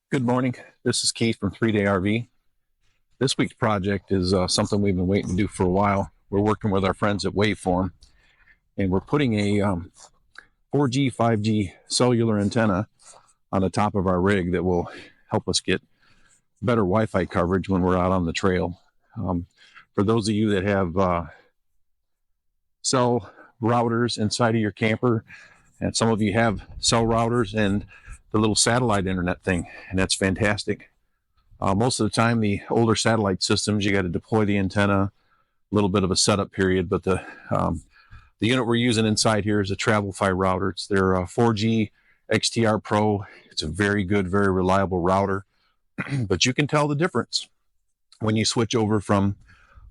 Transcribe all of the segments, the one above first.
Good morning. This is Keith from 3-Day RV. This week's project is something we've been waiting to do for a while. We're working with our friends at Waveform, and we're putting a 4G, 5G cellular antenna on the top of our rig that will help us get better Wi-Fi coverage when we're out on the trail. For those of you that have cell routers inside of your camper, and some of you have cell routers and the little satellite internet thing, and that's fantastic. Most of the time, the older satellite systems, you got to deploy the antenna, a little bit of a setup period, but the unit we're using inside here is a TravelFi router. It's their 4G XTR Pro. It's a very good, very reliable router, but you can tell the difference when you switch over from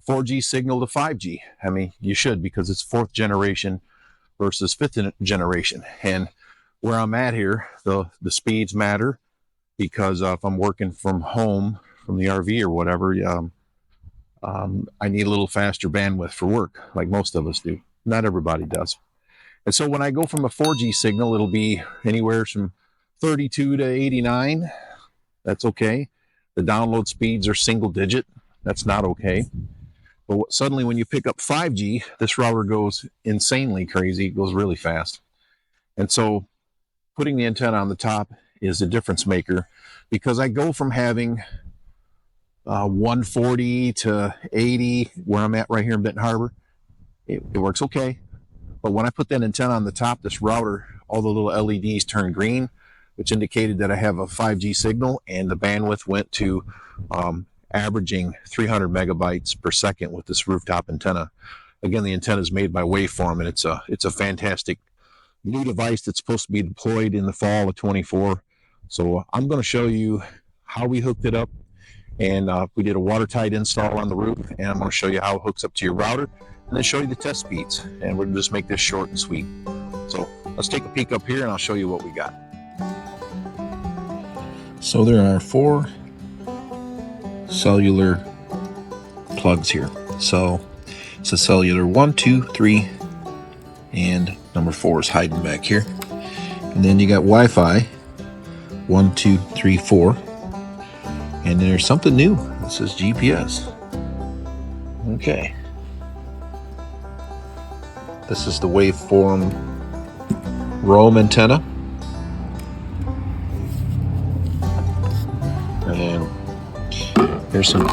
4G signal to 5G. I mean, you should, because it's 4th generation versus 5th generation. And where I'm at here, the speeds matter, because if I'm working from home, from the RV or whatever, I need a little faster bandwidth for work, like most of us do. Not everybody does. And so when I go from a 4G signal, it'll be anywhere from 32 to 89. That's okay. The download speeds are single digit. That's not okay. But suddenly when you pick up 5G, this router goes insanely crazy. It goes really fast. And so putting the antenna on the top is a difference maker, because I go from having 140 to 80 where I'm at right here in Benton Harbor. It works okay. But when I put that antenna on the top, this router, all the little LEDs turn green, which indicated that I have a 5G signal, and the bandwidth went to averaging 300 megabytes per second with this rooftop antenna. Again, the antenna is made by Waveform, and it's a fantastic new device that's supposed to be deployed in the fall of 24. So I'm going to show you how we hooked it up, and we did a watertight install on the roof, and I'm going to show you how it hooks up to your router, and then show you the test speeds, and we're going to just make this short and sweet. So let's take a peek up here and I'll show you what we got. So there are 4 cellular plugs here. So it's a cellular 1, 2, 3, and number 4 is hiding back here. And then you got Wi-Fi 1, 2, 3, 4. And there's something new. It says GPS. Okay. This is the Waveform Roam antenna. And there's some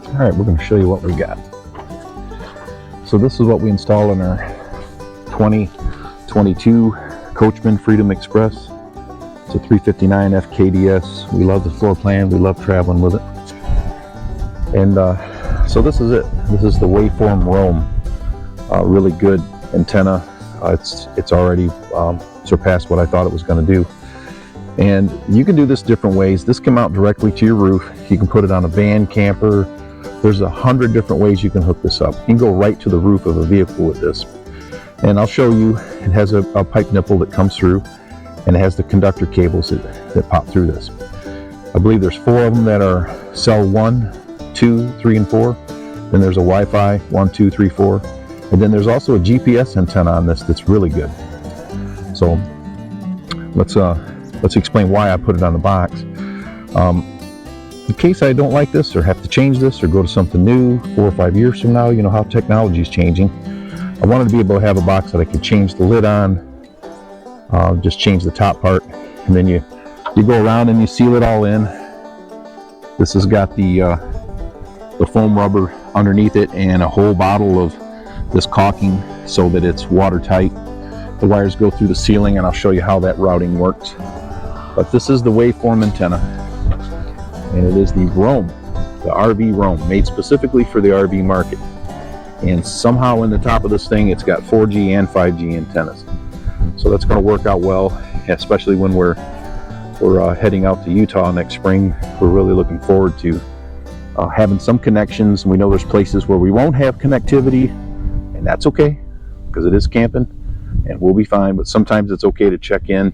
All right, we're going to show you what we got. So this is what we installed in our 2022 Coachman Freedom Express. It's a 359 FKDS. We love the floor plan. We love traveling with it. And so this is it. This is the Waveform Roam. Really good antenna. It's already surpassed what I thought it was going to do. And you can do this different ways. This can mount directly to your roof. You can put it on a van, camper. There's 100 different ways you can hook this up. You can go right to the roof of a vehicle with this. And I'll show you, it has a pipe nipple that comes through, and it has the conductor cables that pop through this. I believe there's 4 of them that are cell 1, 2, 3, and 4. Then there's a Wi-Fi 1, 2, 3, 4. And then there's also a GPS antenna on this that's really good. So let's explain why I put it on the box. In case I don't like this or have to change this or go to something new 4 or 5 years from now, you know how technology is changing. I wanted to be able to have a box that I could change the lid on, just change the top part, and then you go around and you seal it all in. This has got the foam rubber underneath it and a whole bottle of this caulking so that it's watertight. The wires go through the ceiling, and I'll show you how that routing works. But this is the Waveform antenna, and it is the Roam, the RV Roam, made specifically for the RV market. And somehow in the top of this thing, it's got 4G and 5G antennas. So that's going to work out well, especially when we're heading out to Utah next spring. We're really looking forward to having some connections. And we know there's places where we won't have connectivity, and that's okay, because it is camping, and we'll be fine. But sometimes it's okay to check in.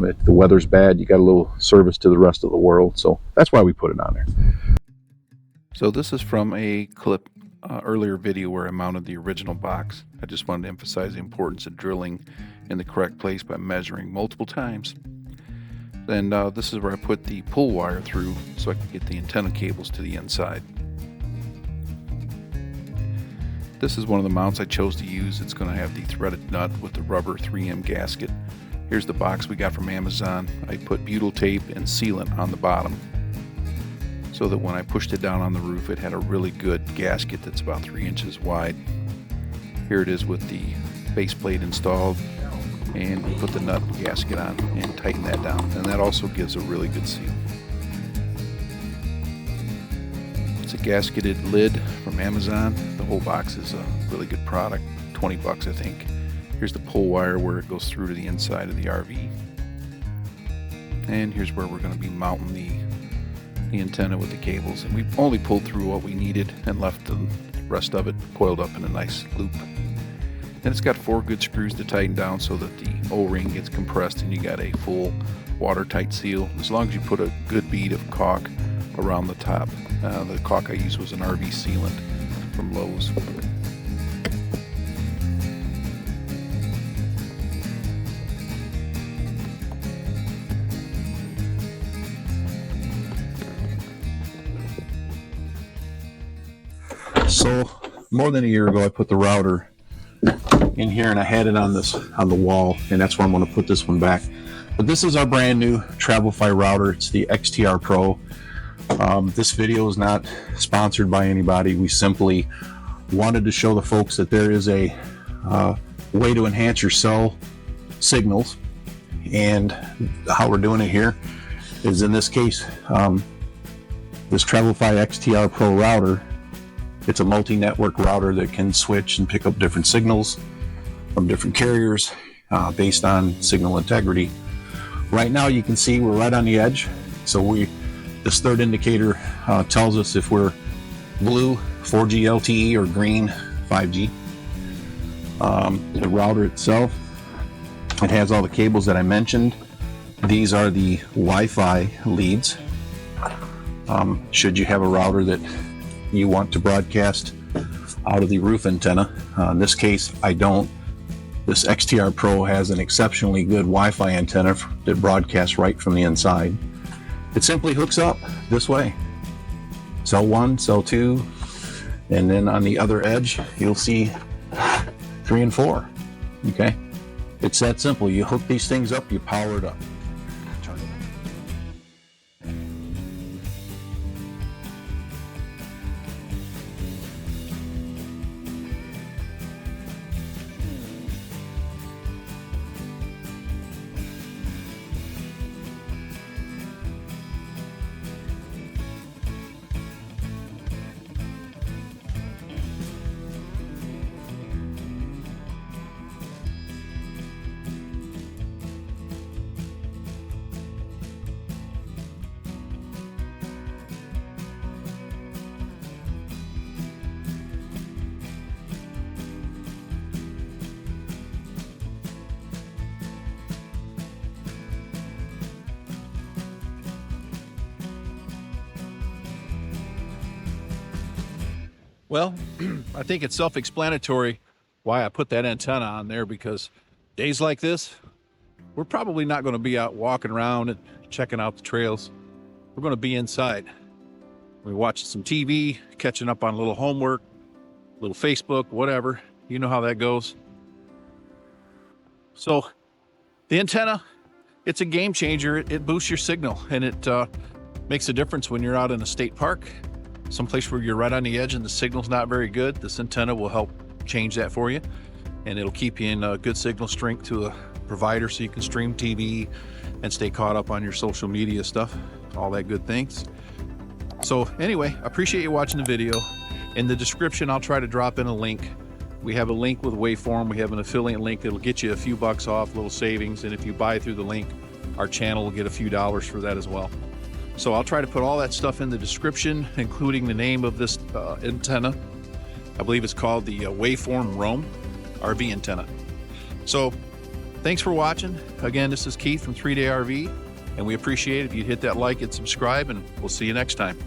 If the weather's bad, you got a little service to the rest of the world. So that's why we put it on there. So this is from a clip earlier video where I mounted the original box. I just wanted to emphasize the importance of drilling in the correct place by measuring multiple times. And this is where I put the pull wire through so I can get the antenna cables to the inside. This is one of the mounts I chose to use. It's going to have the threaded nut with the rubber 3M gasket. Here's the box we got from Amazon. I put butyl tape and sealant on the bottom so that when I pushed it down on the roof, it had a really good gasket that's about 3 inches wide. Here it is with the base plate installed, and we put the nut and gasket on and tighten that down, and that also gives a really good seal. It's a gasketed lid from Amazon. The whole box is a really good product, 20 bucks I think. Here's the pull wire where it goes through to the inside of the RV. And here's where we're going to be mounting the antenna with the cables. And we've only pulled through what we needed and left the rest of it coiled up in a nice loop. And it's got 4 good screws to tighten down so that the O-ring gets compressed and you got a full watertight seal. As long as you put a good bead of caulk around the top. The caulk I used was an RV sealant from Lowe's. So more than a year ago, I put the router in here and I had it on the wall, and that's where I'm going to put this one back. But this is our brand new TravelFi router. It's the XTR Pro. This video is not sponsored by anybody. We simply wanted to show the folks that there is a way to enhance your cell signals, and how we're doing it here is, in this case, this TravelFi XTR Pro router. It's a multi-network router that can switch and pick up different signals from different carriers based on signal integrity. Right now you can see we're right on the edge. So this third indicator tells us if we're blue, 4G LTE, or green, 5G. The router itself, it has all the cables that I mentioned. These are the Wi-Fi leads. Should you have a router that you want to broadcast out of the roof antenna. In this case, I don't. This XTR Pro has an exceptionally good Wi-Fi antenna that broadcasts right from the inside. It simply hooks up this way. Cell 1, cell 2, and then on the other edge, you'll see 3 and 4. Okay? It's that simple. You hook these things up, you power it up. Well, I think it's self-explanatory why I put that antenna on there, because days like this, we're probably not going to be out walking around and checking out the trails. We're going to be inside. We're watching some TV, catching up on a little homework, a little Facebook, whatever. You know how that goes. So the antenna, it's a game changer. It boosts your signal, and it makes a difference when you're out in a state park, someplace where you're right on the edge and the signal's not very good. This antenna will help change that for you, and it'll keep you in a good signal strength to a provider so you can stream TV and stay caught up on your social media stuff, all that good things. So anyway, I appreciate you watching the video. In the description, I'll try to drop in a link. We have a link with Waveform. We have an affiliate link that'll get you a few bucks off, little savings, and if you buy through the link, our channel will get a few dollars for that as well. So I'll try to put all that stuff in the description, including the name of this antenna. I believe it's called the Waveform Roam RV antenna. So thanks for watching. Again, this is Keith from 3 Day RV, and we appreciate it if you hit that like and subscribe, and we'll see you next time.